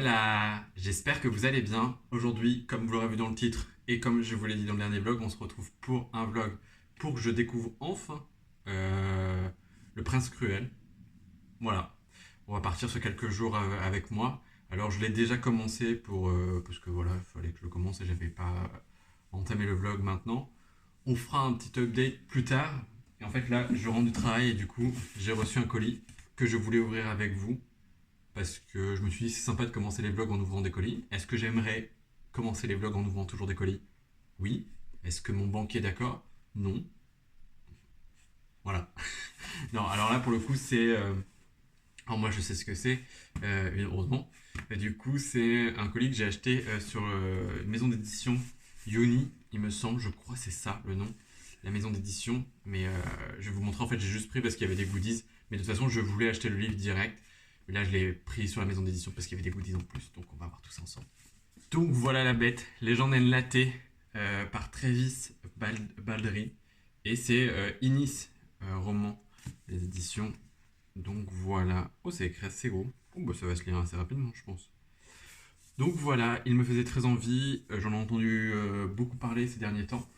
Voilà, j'espère que vous allez bien. Aujourd'hui, comme vous l'aurez vu dans le titre et comme je vous l'ai dit dans le dernier vlog, on se retrouve pour un vlog pour que je découvre enfin euh, le Prince Cruel. Voilà, on va partir sur quelques jours avec moi. Alors je l'ai déjà commencé parce que voilà, il fallait que je le commence et j'avais pas entamé le vlog maintenant. On fera un petit update plus tard. Et en fait là, je rentre du travail et du coup, j'ai reçu un colis que je voulais ouvrir avec vous parce que je me suis dit c'est sympa de commencer les vlogs en ouvrant des colis. Est-ce que j'aimerais commencer les vlogs en ouvrant toujours des colis? Oui. Est-ce que mon banquier est d'accord? Non. Voilà. Non, alors là pour le coup c'est... alors moi je sais ce que c'est, heureusement. Et du coup c'est un colis que j'ai acheté sur une maison d'édition Yoni, il me semble, je crois c'est ça le nom. La maison d'édition, mais je vais vous montrer en fait j'ai juste pris parce qu'il y avait des goodies, mais de toute façon je voulais acheter le livre direct. Mais là je l'ai pris sur la maison d'édition parce qu'il y avait des goodies en plus, donc on va voir tout ça ensemble. Donc voilà la bête, Légende Enlatée par Travis Baldry. Et c'est Inis roman, les éditions. Donc voilà. Oh, c'est écrit assez gros. Oh, bah ça va se lire assez rapidement, je pense. Donc voilà, il me faisait très envie. J'en ai entendu beaucoup parler ces derniers temps.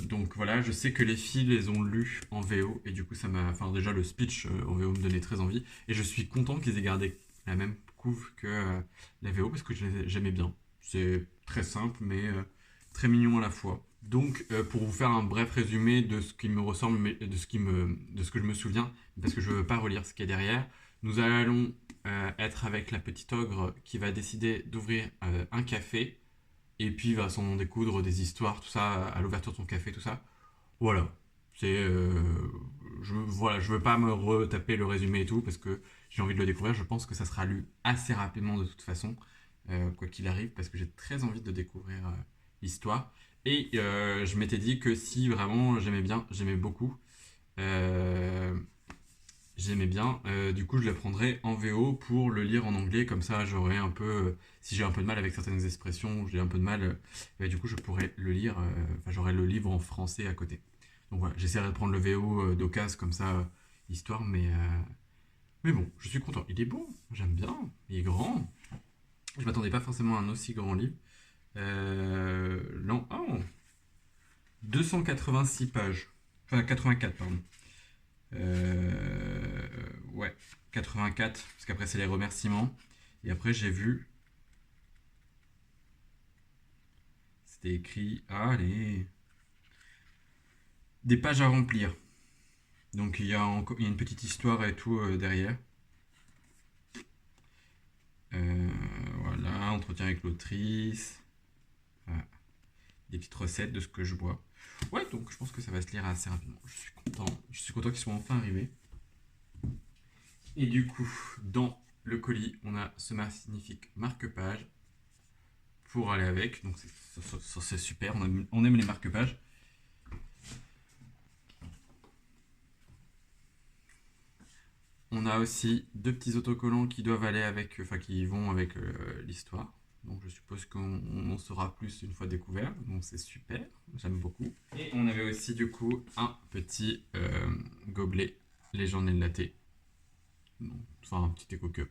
Donc voilà, je sais que les filles les ont lus en VO et du coup ça m'a, enfin déjà le speech en VO me donnait très envie et je suis content qu'ils aient gardé la même couve que la VO parce que j'aimais bien. C'est très simple mais très mignon à la fois. Donc pour vous faire un bref résumé de ce qui me ressemble, mais de ce que je me souviens, parce que je ne veux pas relire ce qu'il y a derrière, nous allons être avec la petite ogre qui va décider d'ouvrir un café et puis il va s'en découdre des histoires, tout ça, à l'ouverture de son café, tout ça. Voilà. C'est. Voilà, je veux pas me retaper le résumé et tout, parce que j'ai envie de le découvrir. Je pense que ça sera lu assez rapidement de toute façon, quoi qu'il arrive, parce que j'ai très envie de découvrir l'histoire. Et je m'étais dit que si vraiment j'aimais bien, j'aimais beaucoup, euh, j'aimais bien. Du coup, je le prendrais en VO pour le lire en anglais. Comme ça, j'aurais un peu. Si j'ai un peu de mal avec certaines expressions, ou j'ai un peu de mal, du coup, je pourrais le lire. Enfin, j'aurais le livre en français à côté. Donc voilà, j'essaierai de prendre le VO d'occasion, comme ça, histoire. Mais bon, je suis content. Il est beau, j'aime bien. Il est grand. Je m'attendais pas forcément à un aussi grand livre. Non, oh, 286 pages. Enfin, 84, pardon. Ouais, 84, parce qu'après c'est les remerciements. Et après j'ai vu, c'était écrit, ah, allez, des pages à remplir. Donc il y a une petite histoire et tout derrière. Euh, voilà, entretien avec l'autrice. Voilà, des petites recettes de ce que je bois. Ouais, donc je pense que ça va se lire assez rapidement. Je suis content. Je suis content qu'ils soient enfin arrivés. Et du coup, dans le colis, on a ce magnifique marque-page pour aller avec. Donc c'est super, on aime les marque-pages. On a aussi deux petits autocollants qui doivent aller avec, enfin qui vont avec l'histoire. Donc je suppose qu'on en saura plus une fois découvert. Donc c'est super, j'aime beaucoup. Et on avait aussi du coup un petit gobelet Légende Enlatée. Enfin un petit Eco Cup.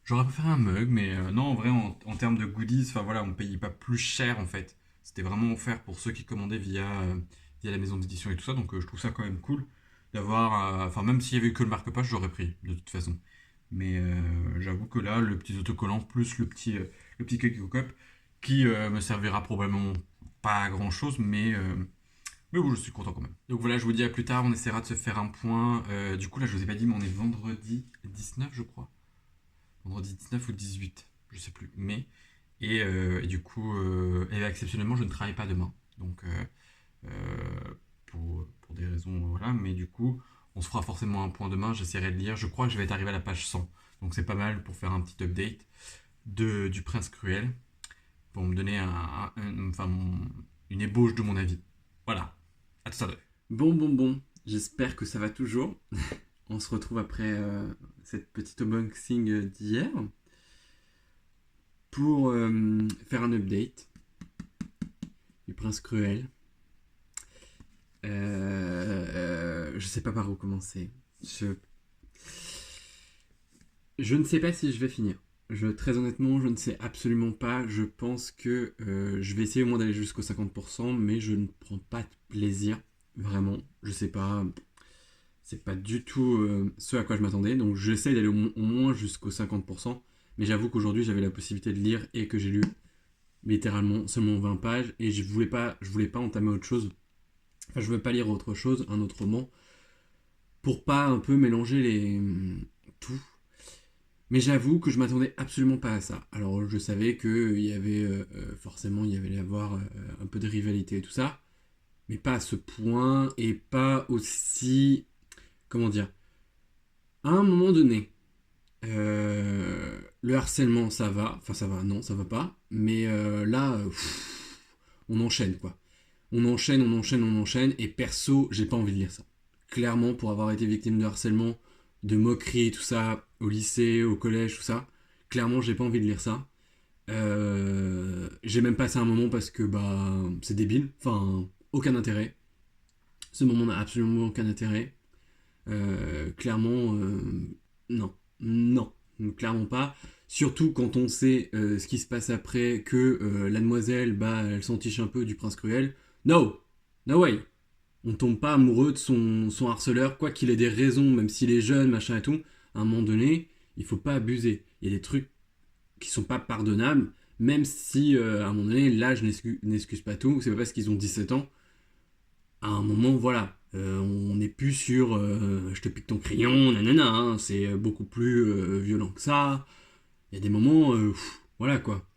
J'aurais préféré un mug, mais non, en vrai, en termes de goodies, enfin voilà, on payait pas plus cher en fait. C'était vraiment offert pour ceux qui commandaient via la maison d'édition et tout ça, donc je trouve ça quand même cool d'avoir. Enfin, même s'il y avait que le marque-page, j'aurais pris de toute façon. Mais j'avoue que là, le petit autocollant plus le petit Cake Cup qui me servira probablement pas à grand chose, mais bon, je suis content quand même. Donc voilà, je vous dis à plus tard, on essaiera de se faire un point. Du coup, là, je vous ai pas dit, mais on est vendredi 19, je crois. Vendredi 19 ou 18, je sais plus. Et du coup, et exceptionnellement, je ne travaille pas demain. Donc, pour des raisons, voilà. Mais du coup, on se fera forcément un point demain. J'essaierai de lire. Je crois que je vais être arrivé à la page 100. Donc, c'est pas mal pour faire un petit update du Prince Cruel. Pour me donner enfin, une ébauche de mon avis. Voilà. À tout à l'heure. Bon. J'espère que ça va toujours. On se retrouve après cette petite unboxing d'hier pour faire un update du Prince Cruel. Je sais pas par où commencer. Je ne sais pas si je vais finir. Très honnêtement, je ne sais absolument pas. Je pense que je vais essayer au moins d'aller jusqu'au 50%, mais je ne prends pas de plaisir. Vraiment. Je sais pas. C'est pas du tout ce à quoi je m'attendais. Donc j'essaie d'aller au moins jusqu'au 50%. Mais j'avoue qu'aujourd'hui, j'avais la possibilité de lire et que j'ai lu littéralement seulement 20 pages. Et je voulais pas entamer autre chose. Enfin, je voulais pas lire autre chose, un autre roman, pour pas un peu mélanger tout. Mais j'avoue que je m'attendais absolument pas à ça. Alors je savais que il y avait forcément il y avait avoir un peu de rivalité et tout ça, mais pas à ce point et pas aussi comment dire. À un moment donné, le harcèlement ça va, enfin ça va, non ça va pas, mais là on enchaîne quoi. On enchaîne, on enchaîne, on enchaîne et perso j'ai pas envie de lire ça. Clairement pour avoir été victime de harcèlement, de moqueries, tout ça, au lycée, au collège, tout ça, clairement j'ai pas envie de lire ça. J'ai même passé un moment parce que bah c'est débile, enfin aucun intérêt. Ce moment n'a absolument aucun intérêt. Clairement, non, non, clairement pas. Surtout quand on sait ce qui se passe après, que la demoiselle, bah, elle s'en tiche un peu du prince cruel. No, no way. On tombe pas amoureux de son harceleur, quoi qu'il ait des raisons, même s'il est jeune, machin et tout. À un moment donné, il faut pas abuser. Il y a des trucs qui sont pas pardonnables, même si à un moment donné, l'âge n'excuse pas tout. C'est pas parce qu'ils ont 17 ans. À un moment, voilà, on n'est plus sur je te pique ton crayon, nanana, hein, c'est beaucoup plus violent que ça. Il y a des moments, voilà quoi.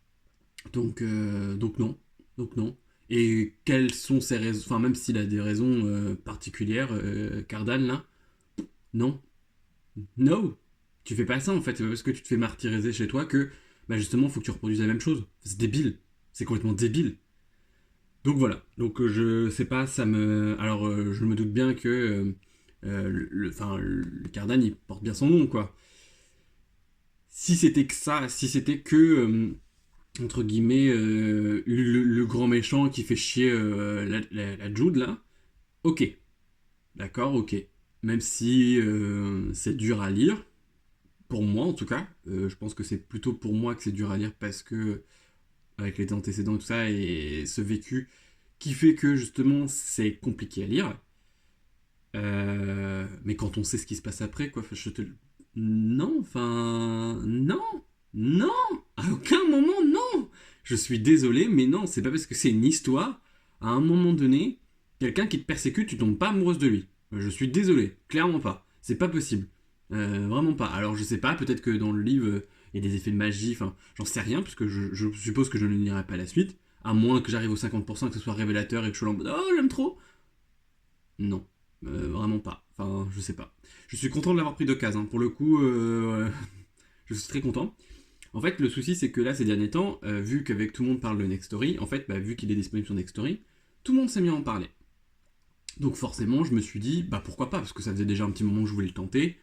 Donc non, donc non. Et quelles sont ses raisons, enfin même s'il a des raisons particulières, Cardal là, non, no, tu fais pas ça en fait, c'est pas parce que tu te fais martyriser chez toi que bah justement faut que tu reproduises la même chose. C'est débile, c'est complètement débile. Donc voilà, donc je sais pas, ça me. Alors je me doute bien que le Cardan il porte bien son nom quoi. Si c'était que ça, si c'était que entre guillemets le grand méchant qui fait chier la Jude là, ok, d'accord, ok. Même si c'est dur à lire, pour moi en tout cas, je pense que c'est plutôt pour moi que c'est dur à lire parce que avec les antécédents et tout ça et ce vécu qui fait que justement c'est compliqué à lire. Mais quand on sait ce qui se passe après, quoi, je te. Non, enfin. Non! Non! À aucun moment, non! Je suis désolé, mais non, c'est pas parce que c'est une histoire, à un moment donné, quelqu'un qui te persécute, tu tombes pas amoureuse de lui. Je suis désolé, clairement pas. C'est pas possible. Vraiment pas. Alors je sais pas, peut-être que dans le livre, il y a des effets de magie, enfin, j'en sais rien, puisque je suppose que je ne lirai pas la suite, à moins que j'arrive au 50% et que ce soit révélateur et que je sois en mode oh, j'aime trop. Non, vraiment pas. Enfin, je sais pas. Je suis content de l'avoir pris d'occasion. Hein. Pour le coup, je suis très content. En fait, le souci, c'est que là, ces derniers temps, vu qu'avec tout le monde parle de Nextory, en fait, bah, vu qu'il est disponible sur Nextory, tout le monde s'est mis à en parler. Donc forcément, je me suis dit, bah pourquoi pas, parce que ça faisait déjà un petit moment que je voulais le tenter.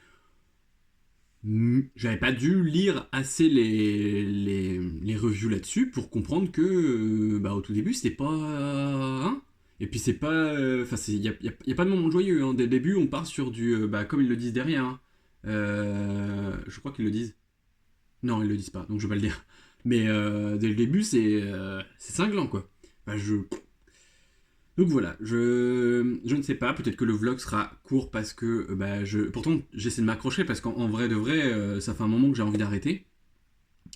J'avais pas dû lire assez les reviews là-dessus pour comprendre que, bah, au tout début, c'était pas. Hein. Et puis c'est pas. Enfin, il y a pas de moment joyeux. Hein. Dès le début, on part sur du. Bah, comme ils le disent derrière. Hein. Je crois qu'ils le disent. Non, ils le disent pas, donc je vais pas le dire. Mais dès le début, c'est cinglant, quoi. Bah, donc voilà, je ne sais pas, peut-être que le vlog sera court parce que bah, pourtant j'essaie de m'accrocher parce qu'en vrai de vrai, ça fait un moment que j'ai envie d'arrêter.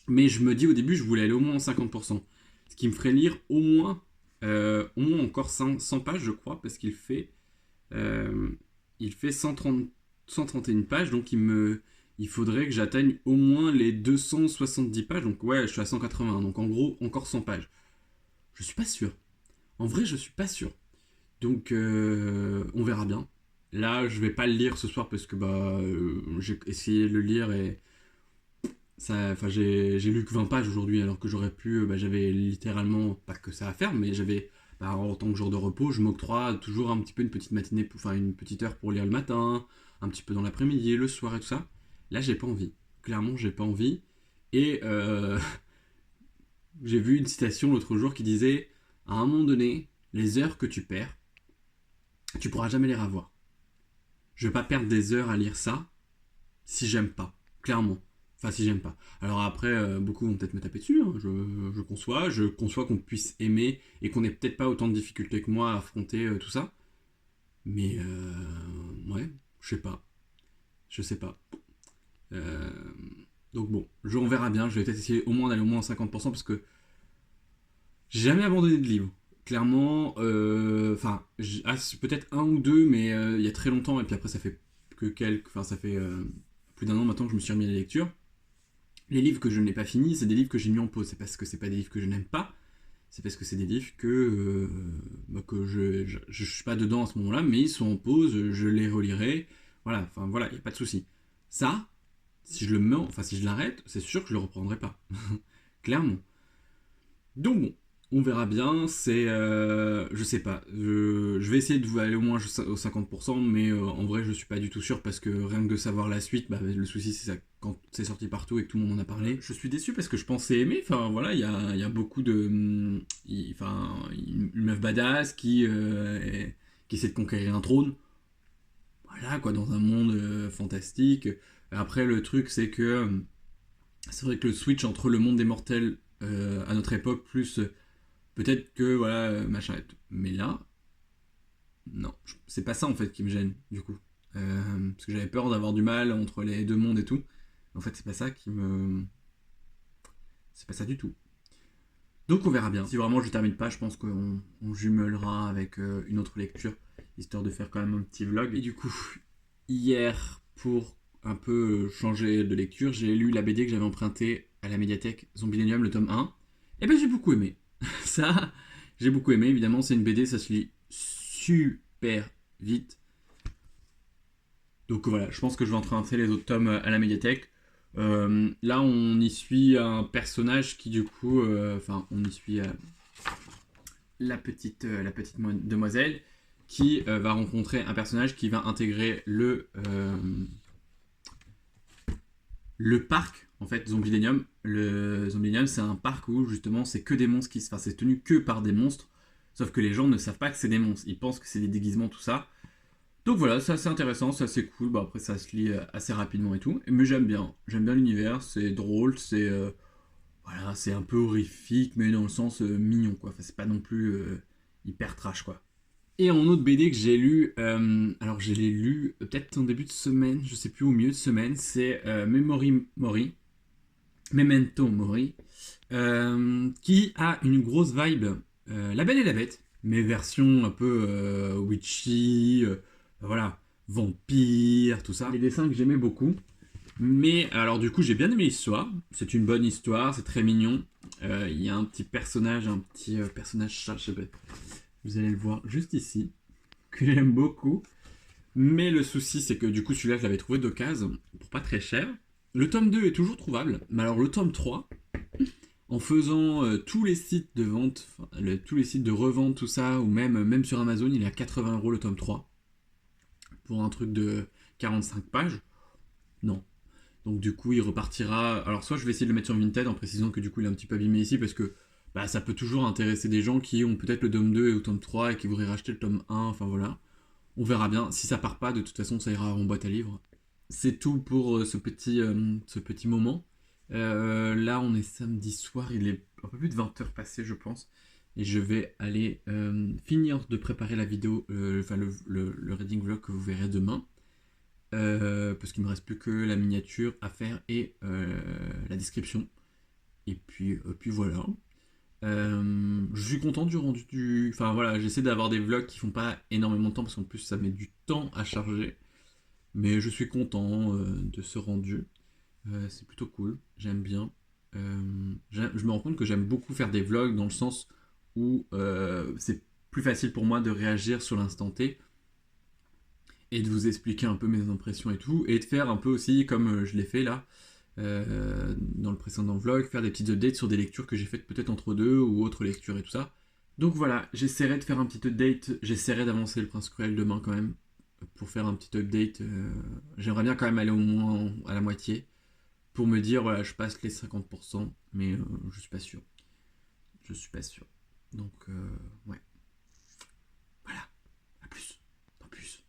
Mais je me dis au début, je voulais aller au moins en 50%. Ce qui me ferait lire au moins encore 100 pages, je crois, parce euh, il fait 131 pages, donc il faudrait que j'atteigne au moins les 270 pages. Donc ouais, je suis à 180, donc en gros, encore 100 pages. Je suis pas sûr. En vrai, je suis pas sûr. Donc, on verra bien. Là, je vais pas le lire ce soir parce que bah, j'ai essayé de le lire et ça, enfin, j'ai lu que 20 pages aujourd'hui alors que j'aurais pu, bah, j'avais littéralement pas que ça à faire, mais j'avais, bah, en tant que jour de repos, je m'octroie toujours un petit peu une petite matinée, enfin une petite heure pour lire le matin, un petit peu dans l'après-midi, le soir et tout ça. Là, j'ai pas envie. Clairement, j'ai pas envie. Et j'ai vu une citation l'autre jour qui disait, à un moment donné, les heures que tu perds, tu pourras jamais les revoir. Je vais pas perdre des heures à lire ça si j'aime pas. Clairement. Enfin, si j'aime pas. Alors après, beaucoup vont peut-être me taper dessus, hein, je conçois qu'on puisse aimer et qu'on ait peut-être pas autant de difficultés que moi à affronter tout ça. Mais ouais, je sais pas. Euh, donc bon, on verra bien, je vais peut-être essayer au moins d'aller au moins à 50% parce que j'ai jamais abandonné de livre. Clairement, enfin, peut-être un ou deux, mais il y a très longtemps, et puis après ça fait enfin ça fait plus d'un an maintenant que je me suis remis à la lecture. Les livres que je n'ai pas finis, c'est des livres que j'ai mis en pause. C'est parce que c'est pas des livres que je n'aime pas, c'est parce que c'est des livres que je suis pas dedans à ce moment-là, mais ils sont en pause, je les relirai. Voilà, enfin voilà, il n'y a pas de souci. Ça, si je le mets, enfin si je l'arrête, c'est sûr que je le reprendrai pas. Clairement. Donc bon, on verra bien. Je sais pas. Je vais essayer de vous aller au moins au 50%, mais en vrai, je suis pas du tout sûr parce que rien que de savoir la suite, bah, le souci c'est ça. Quand c'est sorti partout et que tout le monde en a parlé, je suis déçu parce que je pensais aimer. Enfin voilà, il y a beaucoup de, enfin une meuf badass qui essaie de conquérir un trône. Voilà quoi, dans un monde fantastique. Après le truc c'est que c'est vrai que le switch entre le monde des mortels à notre époque plus peut-être que voilà, machin et tout. Mais là, non, c'est pas ça en fait qui me gêne du coup. Parce que j'avais peur d'avoir du mal entre les deux mondes et tout. En fait, c'est pas ça qui me. C'est pas ça du tout. Donc on verra bien. Si vraiment je termine pas, je pense qu'on jumelera avec une autre lecture, histoire de faire quand même un petit vlog. Et du coup, hier, pour un peu changer de lecture, j'ai lu la BD que j'avais empruntée à la médiathèque Zombilenium, le tome 1. Et ben j'ai beaucoup aimé. Ça, j'ai beaucoup aimé. Évidemment, c'est une BD, ça se lit super vite. Donc voilà, je pense que je vais emprunter les autres tomes à la médiathèque. Là, on y suit un personnage qui, du coup, enfin, on y suit la petite demoiselle qui va rencontrer un personnage qui va intégrer le parc, en fait, Zombilenium. Le Zombilenium, c'est un parc où justement c'est que des monstres enfin, c'est tenu que par des monstres. Sauf que les gens ne savent pas que c'est des monstres. Ils pensent que c'est des déguisements, tout ça. Donc voilà, c'est assez intéressant, c'est assez cool. Bah, après, ça se lit assez rapidement et tout. Mais j'aime bien. J'aime bien l'univers, c'est drôle, voilà, c'est un peu horrifique, mais dans le sens mignon, quoi. Enfin, c'est pas non plus hyper trash, quoi. Et en autre BD que j'ai lu, alors je l'ai lu peut-être en début de semaine, je sais plus, au milieu de semaine, c'est Memory Mori, Memento Mori, qui a une grosse vibe La Belle et la Bête, mais version un peu witchy, voilà, vampire, tout ça. Les dessins que j'aimais beaucoup. Mais alors du coup j'ai bien aimé l'histoire, c'est une bonne histoire, c'est très mignon. Il y a un petit personnage, chat, je sais pas. Vous allez le voir juste ici, que j'aime beaucoup. Mais le souci, c'est que du coup, celui-là, je l'avais trouvé d'occasion pour pas très cher. Le tome 2 est toujours trouvable, mais alors le tome 3, en faisant tous les sites de vente, tous les sites de revente, tout ça, ou même sur Amazon, il est à 80 € le tome 3 pour un truc de 45 pages. Non. Donc du coup, il repartira. Alors, soit je vais essayer de le mettre sur Vinted en précisant que du coup, il est un petit peu abîmé ici parce que bah, ça peut toujours intéresser des gens qui ont peut-être le tome 2 et le tome 3 et qui voudraient racheter le tome 1. Enfin voilà. On verra bien. Si ça part pas, de toute façon, ça ira en boîte à livres. C'est tout pour ce petit moment. Là, on est samedi soir. Il est un peu plus de 20 heures passées, je pense. Et je vais aller finir de préparer la vidéo, enfin le reading vlog que vous verrez demain. Parce qu'il me reste plus que la miniature à faire et la description. Et puis voilà. Je suis content du rendu du. Enfin voilà, j'essaie d'avoir des vlogs qui font pas énormément de temps parce qu'en plus ça met du temps à charger. Mais je suis content de ce rendu. C'est plutôt cool, j'aime bien. Je me rends compte que j'aime beaucoup faire des vlogs dans le sens où c'est plus facile pour moi de réagir sur l'instant T et de vous expliquer un peu mes impressions et tout, et de faire un peu aussi comme je l'ai fait là, dans le précédent vlog, faire des petites updates sur des lectures que j'ai faites peut-être entre deux ou autres lectures et tout ça. Donc voilà, j'essaierai de faire un petit update, j'essaierai d'avancer le Prince Cruel demain quand même, pour faire un petit update. J'aimerais bien quand même aller au moins à la moitié, pour me dire, voilà, je passe les 50%, mais je suis pas sûr. Je suis pas sûr. Donc, ouais. Voilà, à plus. Dans plus.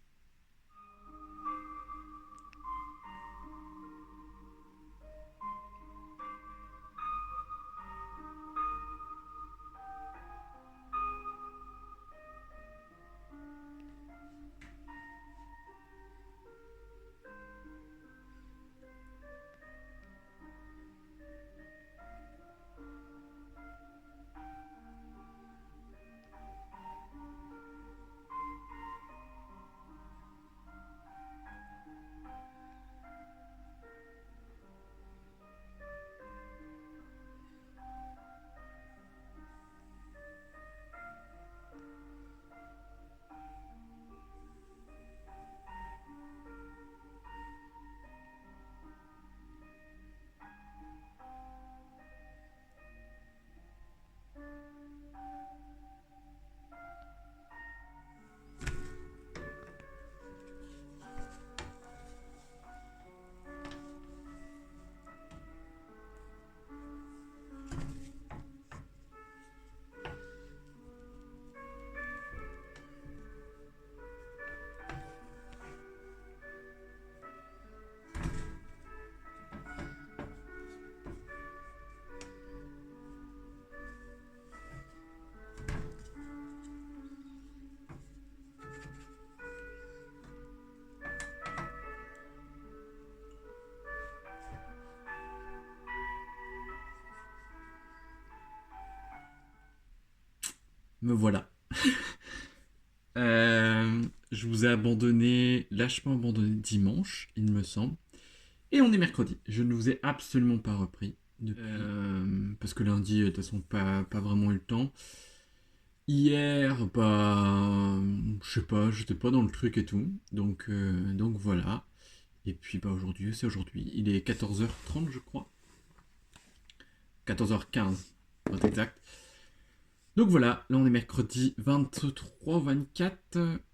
Me voilà. Je vous ai abandonné, lâchement abandonné dimanche, il me semble. Et on est mercredi. Je ne vous ai absolument pas repris depuis. Parce que lundi, de toute façon, pas vraiment eu le temps. Hier, bah, je sais pas, j'étais pas dans le truc et tout. Donc voilà. Et puis bah aujourd'hui, c'est aujourd'hui. Il est 14h30, je crois. 14h15, pour être exact. Donc voilà, là on est mercredi 23,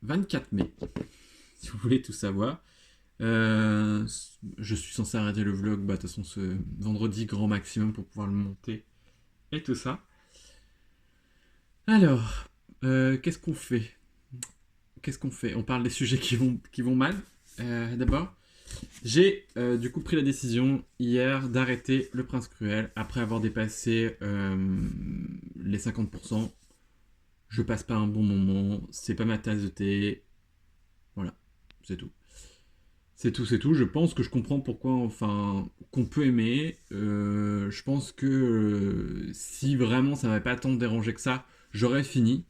24 mai. Si vous voulez tout savoir. Je suis censé arrêter le vlog, bah de toute façon ce vendredi grand maximum pour pouvoir le monter et tout ça. Alors, qu'est-ce qu'on fait? On parle des sujets qui vont mal. D'abord, j'ai du coup pris la décision hier d'arrêter Le Prince Cruel après avoir dépassé les 50%. Je passe pas un bon moment, c'est pas ma tasse de thé. Voilà, c'est tout. C'est tout. Je pense que je comprends pourquoi, enfin, qu'on peut aimer. Je pense que si vraiment ça m'avait pas tant dérangé que ça, j'aurais fini.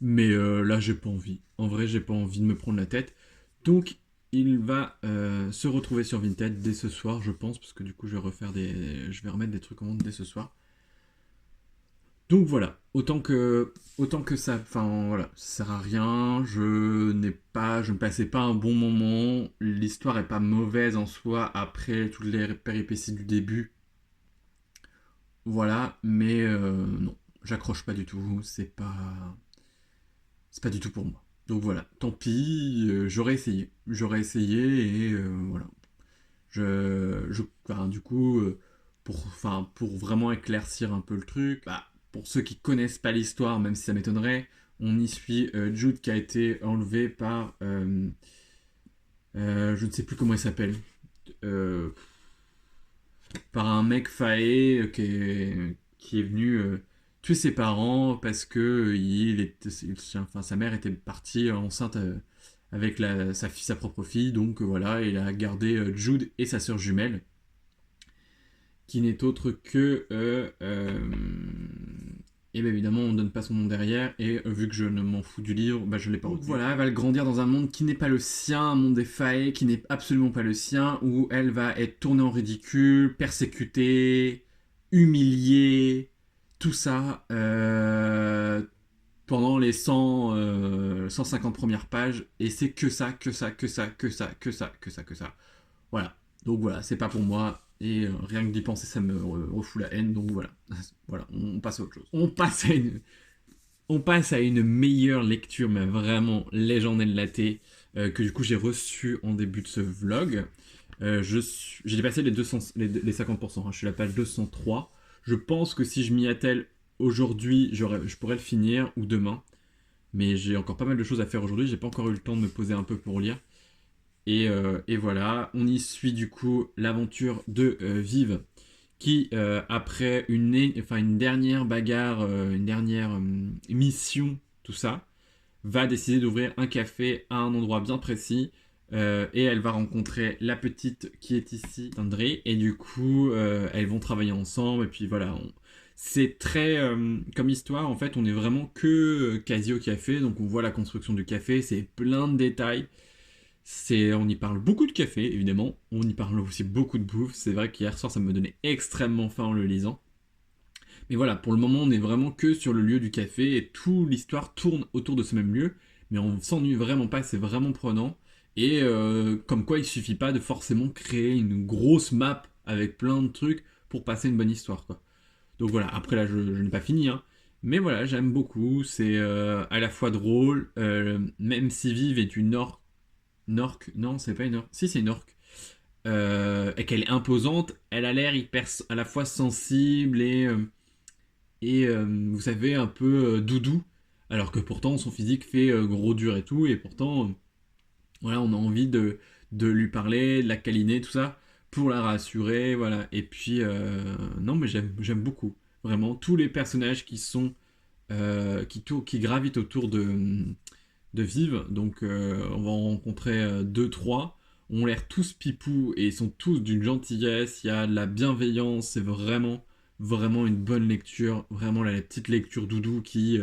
Mais là, j'ai pas envie. En vrai, j'ai pas envie de me prendre la tête. Donc, il va se retrouver sur Vinted dès ce soir, je pense, parce que du coup, je vais remettre des trucs en vente dès ce soir. Donc voilà, autant que ça, enfin voilà, ça sert à rien. Je ne passais pas un bon moment. L'histoire est pas mauvaise en soi après toutes les péripéties du début. Voilà, mais non, j'accroche pas du tout. C'est pas du tout pour moi. Donc voilà, tant pis. J'aurais essayé et voilà. Enfin, du coup, pour vraiment éclaircir un peu le truc, bah, pour ceux qui connaissent pas l'histoire, même si ça m'étonnerait, on y suit Jude qui a été enlevé par, je ne sais plus comment il s'appelle, euh, par un mec faé qui est venu tuer ses parents parce que sa mère était partie enceinte avec sa propre fille, donc voilà, il a gardé Jude et sa sœur jumelle qui n'est autre que et bien évidemment on donne pas son nom derrière et vu que je ne m'en fous du livre, bah je l'ai pas retenu. Voilà, elle va grandir dans un monde qui n'est pas le sien, un monde des failles qui n'est absolument pas le sien, où elle va être tournée en ridicule, persécutée, humiliée, tout ça pendant les 150 premières pages et c'est que ça. Voilà. Donc voilà, c'est pas pour moi. Et rien que d'y penser, ça me refoule la haine. Donc voilà. Voilà, on passe à autre chose. On passe à une meilleure lecture, mais vraiment légende enlatée, que du coup j'ai reçu en début de ce vlog. J'ai dépassé les 50%. Hein. Je suis à la page 203. Je pense que si je m'y attelle aujourd'hui, je pourrais le finir ou demain. Mais j'ai encore pas mal de choses à faire aujourd'hui. J'ai pas encore eu le temps de me poser un peu pour lire. Et voilà, on y suit du coup l'aventure de Vive qui, après une dernière bagarre, une dernière mission, tout ça, va décider d'ouvrir un café à un endroit bien précis. Et elle va rencontrer la petite qui est ici, André, et du coup, elles vont travailler ensemble. Et puis voilà, c'est très comme histoire. En fait, on est vraiment que quasi au café, donc on voit la construction du café, c'est plein de détails. On y parle beaucoup de café, évidemment. On y parle aussi beaucoup de bouffe. C'est vrai qu'hier soir, ça me donnait extrêmement faim en le lisant. Mais voilà, pour le moment, on est vraiment que sur le lieu du café et toute l'histoire tourne autour de ce même lieu. Mais on s'ennuie vraiment pas, c'est vraiment prenant. Et comme quoi, il suffit pas de forcément créer une grosse map avec plein de trucs pour passer une bonne histoire, quoi. Donc voilà, après là, je n'ai pas fini, hein. Mais voilà, j'aime beaucoup. C'est à la fois drôle, même si Vive est une orque, non, c'est pas une orque. Si, c'est une orque. Et qu'elle est imposante, elle a l'air hyper à la fois sensible et vous savez, un peu doudou. Alors que pourtant, son physique fait gros dur et tout. Et pourtant, voilà, on a envie de lui parler, de la câliner, tout ça, pour la rassurer. Voilà. Et puis, non, mais j'aime beaucoup. Vraiment, tous les personnages qui gravitent autour de Vive. Donc on va en rencontrer 2-3. On l'air tous pipou et ils sont tous d'une gentillesse. Il y a de la bienveillance. C'est vraiment, vraiment une bonne lecture, vraiment la petite lecture doudou qui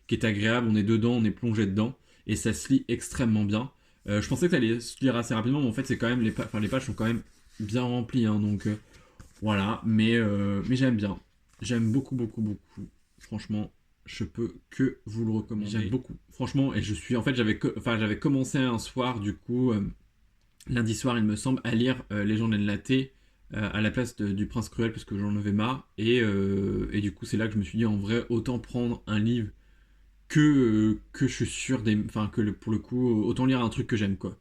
est agréable, on est dedans, on est plongé dedans, et ça se lit extrêmement bien. Je pensais que ça allait se lire assez rapidement, mais en fait c'est quand même les pages sont quand même bien remplies, hein, donc voilà, mais j'aime bien. J'aime beaucoup, beaucoup, beaucoup. Franchement, je peux que vous le recommander. J'aime beaucoup. Franchement, et je suis. En fait, j'avais commencé un soir, du coup, lundi soir, il me semble, à lire Légende de la Thé à la place du Prince Cruel, parce que j'en avais marre. Et du coup, c'est là que je me suis dit, en vrai, autant prendre un livre que je suis sûr des. Enfin, pour le coup, autant lire un truc que j'aime, quoi.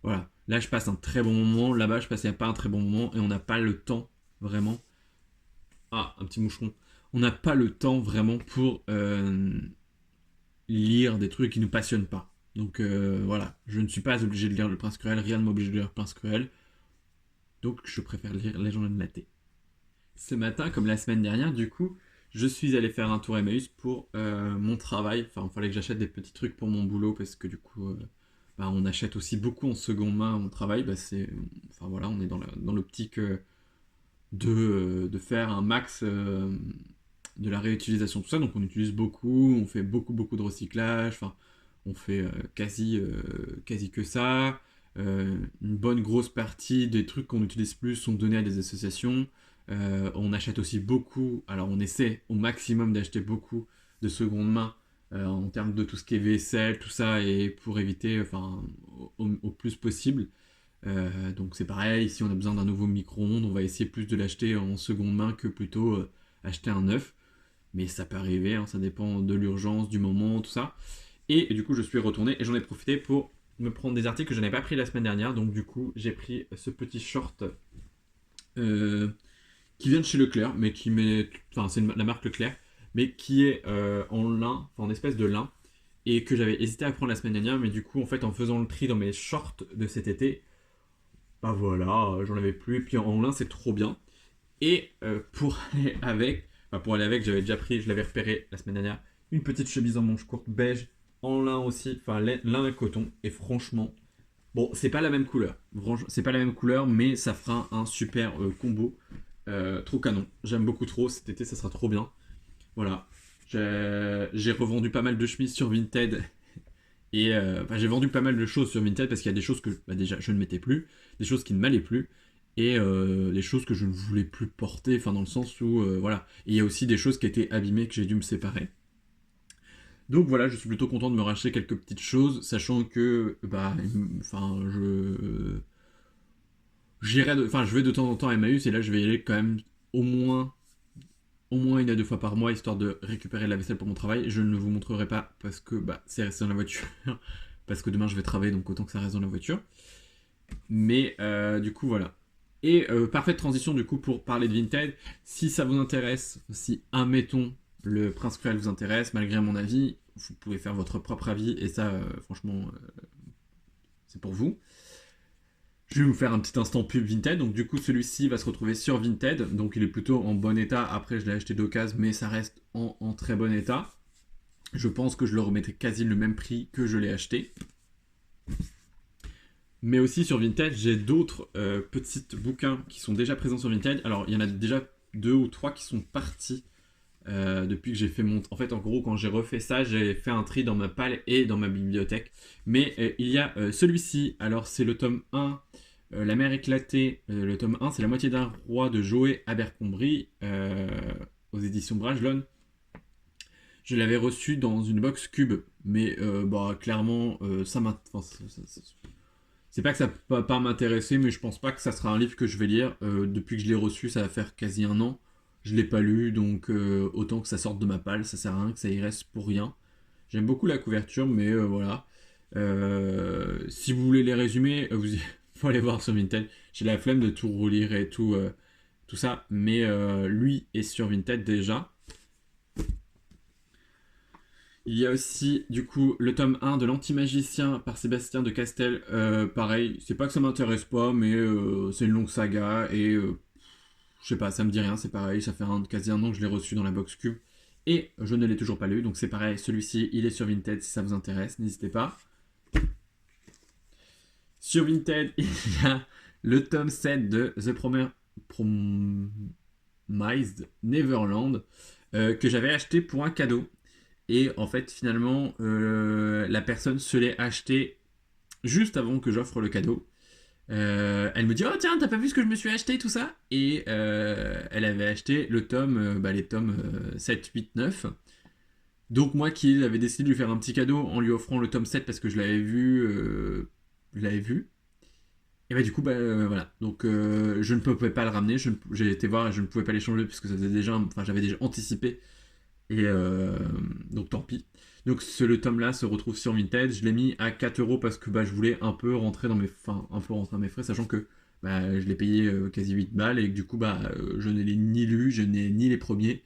Voilà. Là, je passe un très bon moment. Là-bas, je passais pas un très bon moment. Et on n'a pas le temps, vraiment. Ah, un petit moucheron. On n'a pas le temps vraiment pour lire des trucs qui ne nous passionnent pas. Donc voilà, je ne suis pas obligé de lire Le Prince Cruel, rien ne m'oblige de lire Le Prince Cruel. Donc je préfère lire Légende de la Thé. Ce matin, comme la semaine dernière, du coup, je suis allé faire un tour Emmaüs pour mon travail. Enfin, il fallait que j'achète des petits trucs pour mon boulot parce que du coup, bah, on achète aussi beaucoup en seconde main à mon travail. Bah, enfin voilà, on est dans l'optique de faire un max de la réutilisation, tout ça. Donc on utilise beaucoup, on fait beaucoup, beaucoup de recyclage. Enfin, on fait quasi que ça. Une bonne grosse partie des trucs qu'on n'utilise plus sont donnés à des associations. On achète aussi beaucoup, alors on essaie au maximum d'acheter beaucoup de seconde main en termes de tout ce qui est vaisselle, tout ça, et pour éviter, enfin, au plus possible. Donc c'est pareil, si on a besoin d'un nouveau micro-ondes, on va essayer plus de l'acheter en seconde main que plutôt acheter un neuf. Mais ça peut arriver, hein, ça dépend de l'urgence, du moment, tout ça. Et du coup, je suis retourné et j'en ai profité pour me prendre des articles que je n'avais pas pris la semaine dernière. Donc du coup, j'ai pris ce petit short qui vient de chez Leclerc, mais qui met, enfin c'est la marque Leclerc, mais qui est en lin, enfin en espèce de lin, et que j'avais hésité à prendre la semaine dernière, mais du coup en fait en faisant le tri dans mes shorts de cet été, bah voilà, j'en avais plus, et puis en lin c'est trop bien. Et pour aller avec, j'avais déjà pris, je l'avais repéré la semaine dernière, une petite chemise en manche courte beige, en lin aussi, enfin lin et coton, et franchement, bon, c'est pas la même couleur, c'est pas la même couleur, mais ça fera un super combo, trop canon. J'aime beaucoup trop, cet été ça sera trop bien. Voilà, j'ai revendu pas mal de chemises sur Vinted. Et enfin, j'ai vendu pas mal de choses sur Vinted parce qu'il y a des choses que bah, déjà je ne mettais plus, des choses qui ne m'allaient plus, et des choses que je ne voulais plus porter, enfin dans le sens où voilà. Et il y a aussi des choses qui étaient abîmées que j'ai dû me séparer. Donc voilà, je suis plutôt content de me racheter quelques petites choses, sachant que bah, enfin je vais de temps en temps à Emmaüs et là je vais y aller quand même au moins une à deux fois par mois histoire de récupérer la vaisselle pour mon travail. Je ne vous montrerai pas parce que bah, c'est resté dans la voiture. Parce que demain je vais travailler donc autant que ça reste dans la voiture. Mais du coup voilà. Et parfaite transition du coup pour parler de Vinted. Si ça vous intéresse, si admettons le Prince Cruel vous intéresse, malgré mon avis, vous pouvez faire votre propre avis et ça franchement c'est pour vous. Je vais vous faire un petit instant pub Vinted. Donc du coup celui-ci va se retrouver sur Vinted. Donc il est plutôt en bon état. Après je l'ai acheté d'occasion mais ça reste en très bon état. Je pense que je le remettrai quasi le même prix que je l'ai acheté. Mais aussi sur Vinted j'ai d'autres petits bouquins qui sont déjà présents sur Vinted. Alors il y en a déjà 2 ou 3 qui sont partis depuis que j'ai fait mon... En fait en gros quand j'ai refait ça j'ai fait un tri dans ma palle et dans ma bibliothèque. Mais il y a celui-ci. Alors c'est le tome 1. La mer éclatée, le tome 1, c'est La moitié d'un roi de Joé Abercrombie aux éditions Brajlon. Je l'avais reçu dans une box cube, mais bah, clairement, ça m'a. C'est pas que ça va pas m'intéresser, mais je pense pas que ça sera un livre que je vais lire. Depuis que je l'ai reçu, ça va faire quasi un an. Je l'ai pas lu, donc autant que ça sorte de ma palle, ça sert à rien que ça y reste pour rien. J'aime beaucoup la couverture, mais voilà. Si vous voulez les résumer, faut aller voir sur Vinted. J'ai la flemme de tout relire et tout ça, mais lui est sur Vinted déjà. Il y a aussi du coup le tome 1 de l'Antimagicien par Sébastien de Castel. Pareil, c'est pas que ça m'intéresse pas, mais c'est une longue saga et je sais pas, ça me dit rien, c'est pareil, ça fait quasi un an que je l'ai reçu dans la box cube et je ne l'ai toujours pas lu, donc c'est pareil, celui-ci il est sur Vinted si ça vous intéresse, n'hésitez pas. Sur Vinted, il y a le tome 7 de The Neverland, que j'avais acheté pour un cadeau. Et en fait, finalement, la personne se l'est acheté juste avant que j'offre le cadeau. Elle me dit, oh tiens, t'as pas vu ce que je me suis acheté, tout ça? Et elle avait acheté le tome, les tomes 7, 8, 9. Donc moi qui avais décidé de lui faire un petit cadeau en lui offrant le tome 7 parce que je l'avais vu. Et du coup, voilà. Donc je ne pouvais pas le ramener. J'ai été voir et je ne pouvais pas l'échanger puisque ça faisait déjà, j'avais déjà anticipé. Et donc tant pis. Donc le tome là se retrouve sur Vinted. Je l'ai mis à 4€ parce que je voulais un peu rentrer dans mes frais, sachant que je l'ai payé quasi 8 balles et que du coup je ne l'ai ni lu, je n'ai ni les premiers.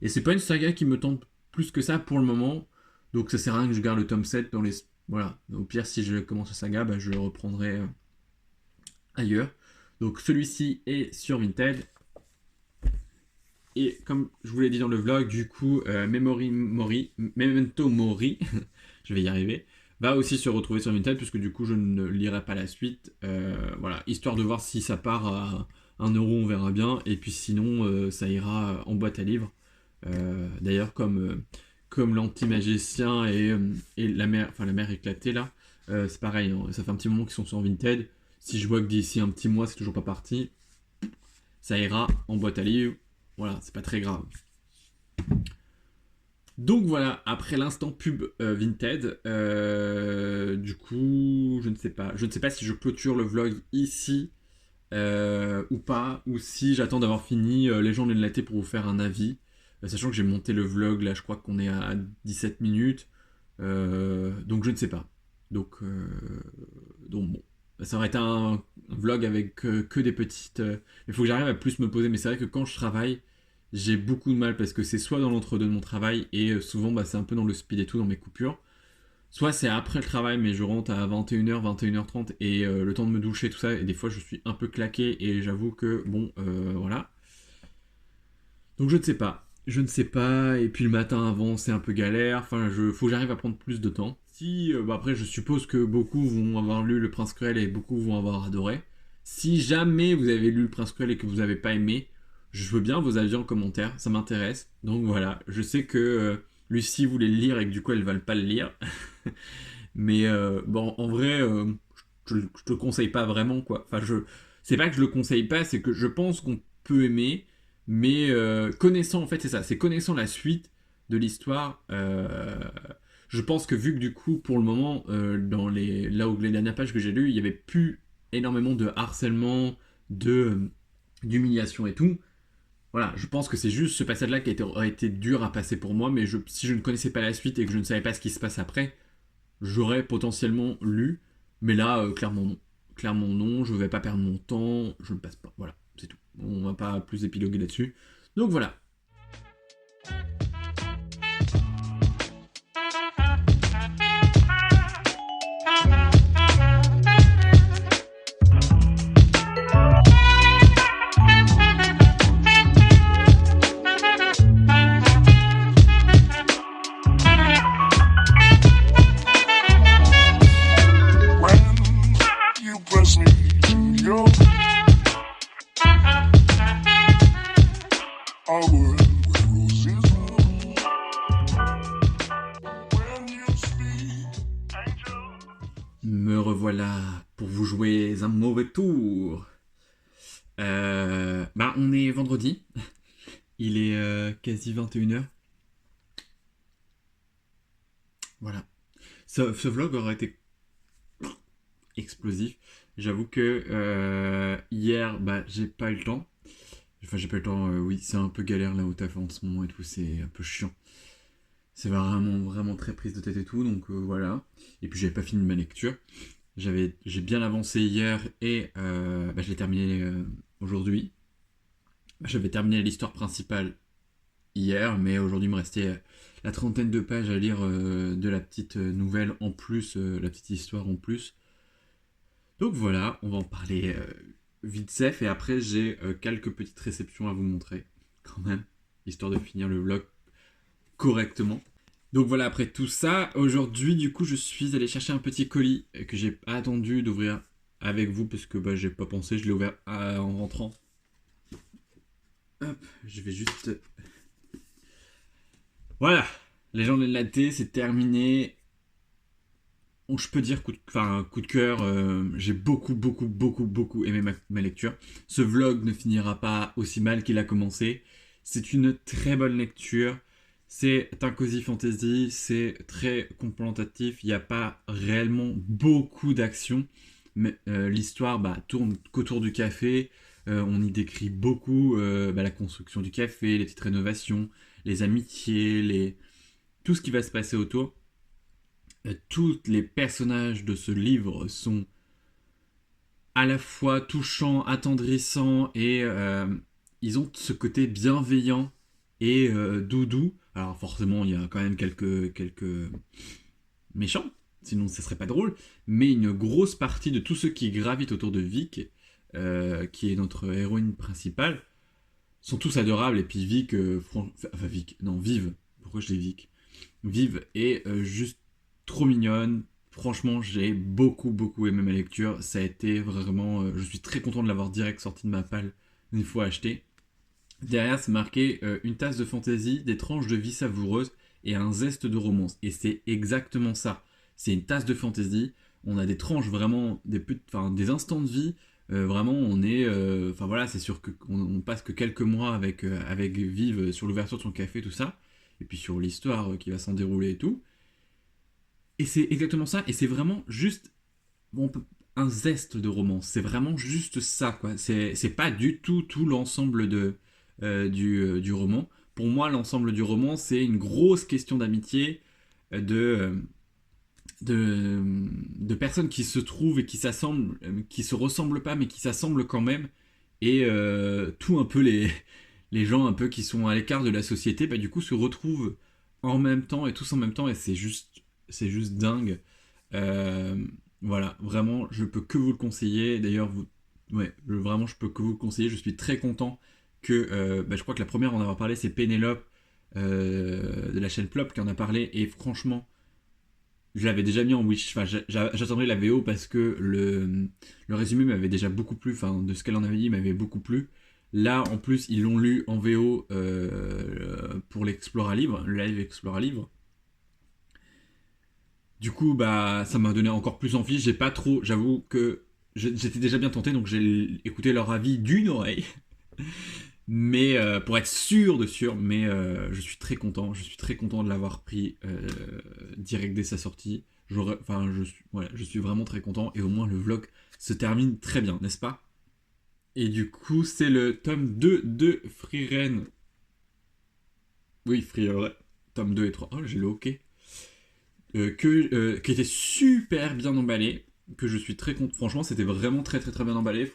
Et c'est pas une saga qui me tente plus que ça pour le moment. Donc ça sert à rien que je garde le tome 7 dans les... Voilà. Au pire, si je commence la saga, je le reprendrai ailleurs. Donc celui-ci est sur Vinted. Et comme je vous l'ai dit dans le vlog, du coup, Memento Mori, je vais y arriver, va aussi se retrouver sur Vinted, puisque du coup, je ne lirai pas la suite. Voilà, histoire de voir si ça part à 1€, on verra bien. Et puis sinon, ça ira en boîte à livres. D'ailleurs, comme l'anti-magicien et la mer éclatée, là, c'est pareil, hein, ça fait un petit moment qu'ils sont sur Vinted. Si je vois que d'ici un petit mois, c'est toujours pas parti, ça ira en boîte à livres. Voilà, c'est pas très grave. Donc voilà, après l'instant pub Vinted, du coup, je ne sais pas. Je ne sais pas si je clôture le vlog ici ou pas, ou si j'attends d'avoir fini Légende et Laté pour vous faire un avis. Sachant que j'ai monté le vlog, là je crois qu'on est à 17 minutes. Donc je ne sais pas. Donc bon. Ça aurait été un vlog avec que des petites... Il faut que j'arrive à plus me poser, mais c'est vrai que quand je travaille, j'ai beaucoup de mal parce que c'est soit dans l'entre-deux de mon travail et souvent c'est un peu dans le speed et tout, dans mes coupures. Soit c'est après le travail, mais je rentre à 21h, 21h30 et le temps de me doucher, tout ça, et des fois je suis un peu claqué et j'avoue que voilà. Donc je ne sais pas. Je ne sais pas, et puis le matin avant c'est un peu galère, faut que j'arrive à prendre plus de temps. Si, après je suppose que beaucoup vont avoir lu Le Prince Cruel et beaucoup vont avoir adoré. Si jamais vous avez lu Le Prince Cruel et que vous n'avez pas aimé, je veux bien vos avis en commentaire, ça m'intéresse. Donc voilà, je sais que Lucie voulait le lire et que du coup elle ne va pas le lire. Mais en vrai, je te le conseille pas vraiment quoi. C'est pas que je le conseille pas, c'est que je pense qu'on peut aimer. Mais connaissant, en fait, c'est ça, c'est connaissant la suite de l'histoire, je pense que vu que du coup, pour le moment, les dernières pages que j'ai lues, il n'y avait plus énormément de harcèlement, d'humiliation et tout. Voilà, je pense que c'est juste ce passage-là qui a été dur à passer pour moi, mais si je ne connaissais pas la suite et que je ne savais pas ce qui se passe après, j'aurais potentiellement lu, mais là, clairement non. Clairement non, je ne vais pas perdre mon temps, je ne passe pas, voilà. C'est tout. On va pas plus épiloguer là-dessus. Donc voilà. Me revoilà pour vous jouer un mauvais tour. On est vendredi. Il est quasi 21h. Voilà. Ce vlog aurait été explosif. J'avoue que hier, j'ai pas eu le temps. Enfin, j'ai pas eu le temps, oui, c'est un peu galère là au taf en ce moment et tout, c'est un peu chiant. C'est vraiment, vraiment très prise de tête et tout, donc voilà. Et puis j'avais pas fini ma lecture. J'ai bien avancé hier et je l'ai terminé aujourd'hui. J'avais terminé l'histoire principale hier, mais aujourd'hui il me restait la trentaine de pages à lire de la petite nouvelle en plus, la petite histoire en plus. Donc voilà, on va en parler vite fait, et après j'ai quelques petites réceptions à vous montrer, quand même, histoire de finir le vlog correctement. Donc voilà, après tout ça, aujourd'hui du coup je suis allé chercher un petit colis que j'ai attendu d'ouvrir avec vous parce que j'ai pas pensé, je l'ai ouvert en rentrant. Hop, je vais juste... Voilà, Légende de la Thé, c'est terminé. Bon, je peux dire coup de cœur, j'ai beaucoup aimé ma lecture. Ce vlog ne finira pas aussi mal qu'il a commencé. C'est une très bonne lecture. C'est un cozy fantasy, c'est très contemplatif. Il n'y a pas réellement beaucoup d'action, mais l'histoire tourne qu'autour du café. On y décrit beaucoup la construction du café, les petites rénovations, les amitiés, tout ce qui va se passer autour. Tous les personnages de ce livre sont à la fois touchants, attendrissants et ils ont ce côté bienveillant et doudou. Alors forcément, il y a quand même quelques méchants, sinon ça serait pas drôle. Mais une grosse partie de tous ceux qui gravitent autour de Vic, qui est notre héroïne principale, sont tous adorables. Et puis Vic, Vive. Pourquoi je dis Vic? Vive est juste trop mignonne. Franchement, j'ai beaucoup aimé ma lecture. Ça a été vraiment... je suis très content de l'avoir direct sorti de ma palle une fois acheté. Derrière, c'est marqué une tasse de fantaisie, des tranches de vie savoureuses et un zeste de romance. Et c'est exactement ça. C'est une tasse de fantaisie. On a des tranches vraiment, des instants de vie. Vraiment, on est... c'est sûr qu'on passe que quelques mois avec Vive sur l'ouverture de son café, tout ça. Et puis sur l'histoire qui va s'en dérouler et tout. Et c'est exactement ça, et c'est vraiment juste un zeste de romance. C'est vraiment juste ça, quoi. C'est pas du tout l'ensemble du roman. Pour moi, l'ensemble du roman, c'est une grosse question d'amitié, de personnes qui se trouvent et qui s'assemblent, qui se ressemblent pas, mais qui s'assemblent quand même. Et tout un peu les gens un peu qui sont à l'écart de la société, du coup, se retrouvent en même temps et tous en même temps, et c'est juste dingue. Voilà, vraiment, je peux que vous le conseiller. D'ailleurs, vraiment, je peux que vous le conseiller. Je suis très content que, je crois que la première à en avoir parlé, c'est Pénélope de la chaîne Plop qui en a parlé. Et franchement, je l'avais déjà mis en wish. Enfin, j'attendais la VO parce que le résumé m'avait déjà beaucoup plu. Enfin, de ce qu'elle en avait dit, m'avait beaucoup plu. Là, en plus, ils l'ont lu en VO pour l'Explora Livre, le live Explora Livre. Du coup, ça m'a donné encore plus envie. J'ai pas trop, j'avoue que j'étais déjà bien tenté, donc j'ai écouté leur avis d'une oreille. Mais pour être sûr, mais je suis très content. Je suis très content de l'avoir pris direct dès sa sortie. Je suis vraiment très content et au moins le vlog se termine très bien, n'est-ce pas? Et du coup, c'est le tome 2 de Frieren. Oui, Frieren. Tome 2 et 3. Oh, j'ai le hockey. Qui était super bien emballé, que je suis très content. Franchement, c'était vraiment très bien emballé.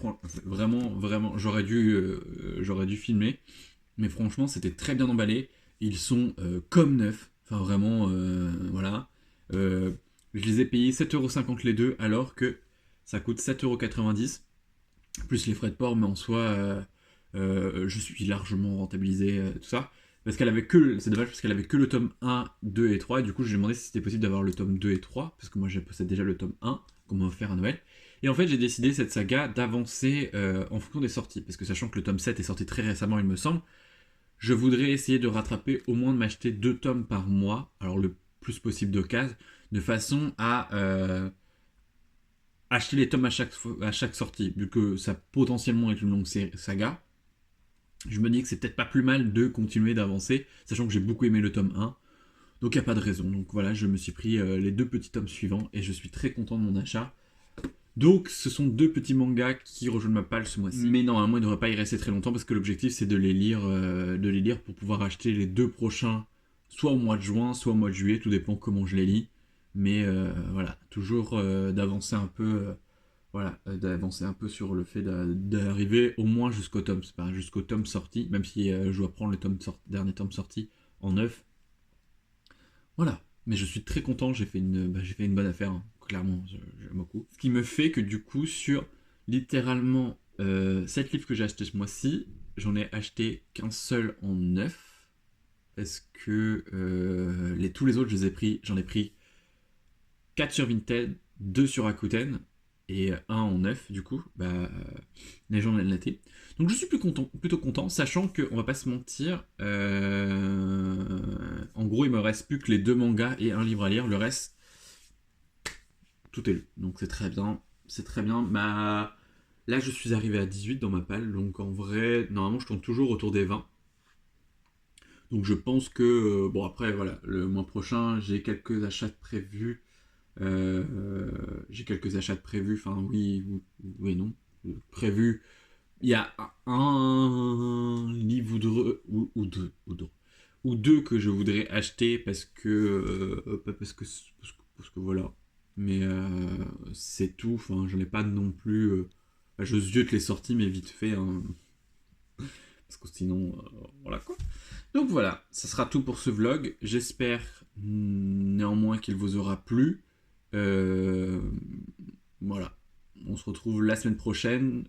Vraiment, j'aurais dû filmer, mais franchement, c'était très bien emballé. Ils sont comme neufs. Enfin, vraiment, voilà. Je les ai payés 7,50€ les deux, alors que ça coûte 7,90€, plus les frais de port, mais en soi, je suis largement rentabilisé, tout ça. Parce qu'elle avait c'est dommage parce qu'elle avait que le tome 1, 2 et 3. Et du coup, j'ai demandé si c'était possible d'avoir le tome 2 et 3. Parce que moi, je possède déjà le tome 1 qu'on m'a offert à Noël. Et en fait, j'ai décidé cette saga d'avancer en fonction des sorties. Parce que sachant que le tome 7 est sorti très récemment, il me semble, je voudrais essayer de rattraper, au moins de m'acheter 2 tomes par mois. Alors, le plus possible d'occasion. De façon à acheter les tomes à chaque sortie. Vu que ça potentiellement est une longue saga. Je me dis que c'est peut-être pas plus mal de continuer d'avancer, sachant que j'ai beaucoup aimé le tome 1. Donc il n'y a pas de raison. Donc voilà, je me suis pris les 2 petits tomes suivants et je suis très content de mon achat. Donc ce sont 2 petits mangas qui rejoignent ma palle ce mois-ci. Mais normalement, il ne devrait pas y rester très longtemps parce que l'objectif c'est de les lire pour pouvoir acheter les 2 prochains, soit au mois de juin, soit au mois de juillet, tout dépend comment je les lis. Mais voilà, toujours d'avancer un peu. D'avancer un peu sur le fait d'arriver au moins jusqu'au tome, c'est pas jusqu'au tome sorti, même si je dois prendre le dernier tome sorti en neuf. Voilà, mais je suis très content, j'ai fait une bonne affaire, hein. Clairement, j'aime beaucoup. Ce qui me fait que du coup, sur littéralement 7 livres que j'ai achetés ce mois-ci, j'en ai acheté qu'un seul en neuf, parce que tous les autres, j'en ai pris 4 sur Vinted, 2 sur Rakuten, et un en 9 du coup, les gens l'ont été. Donc je suis plutôt content, sachant qu'on va pas se mentir, en gros il me reste plus que les 2 mangas et un livre à lire, le reste, tout est lu. Donc c'est très bien, c'est très bien. Là je suis arrivé à 18 dans ma palle, donc en vrai, normalement je tourne toujours autour des 20. Donc je pense que, bon après voilà, le mois prochain j'ai quelques achats de prévus. Enfin oui, oui et non. Prévus. Il y a un livre ou deux que je voudrais acheter parce que voilà. Mais c'est tout. Enfin, j'en ai pas non plus. Je ziote les sorties, mais vite fait. Hein, parce que sinon, voilà quoi. Donc voilà, ça sera tout pour ce vlog. J'espère néanmoins qu'il vous aura plu. Voilà. On se retrouve la semaine prochaine.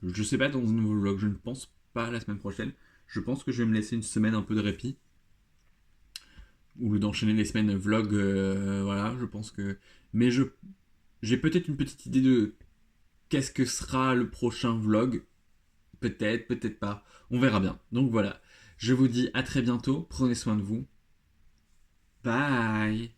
Je sais pas dans un nouveau vlog, je ne pense pas la semaine prochaine. Je pense que je vais me laisser une semaine un peu de répit. Ou d'enchaîner les semaines vlog, voilà, je pense que... Mais j'ai peut-être une petite idée de qu'est-ce que sera le prochain vlog. Peut-être, peut-être pas. On verra bien. Donc voilà. Je vous dis à très bientôt. Prenez soin de vous. Bye.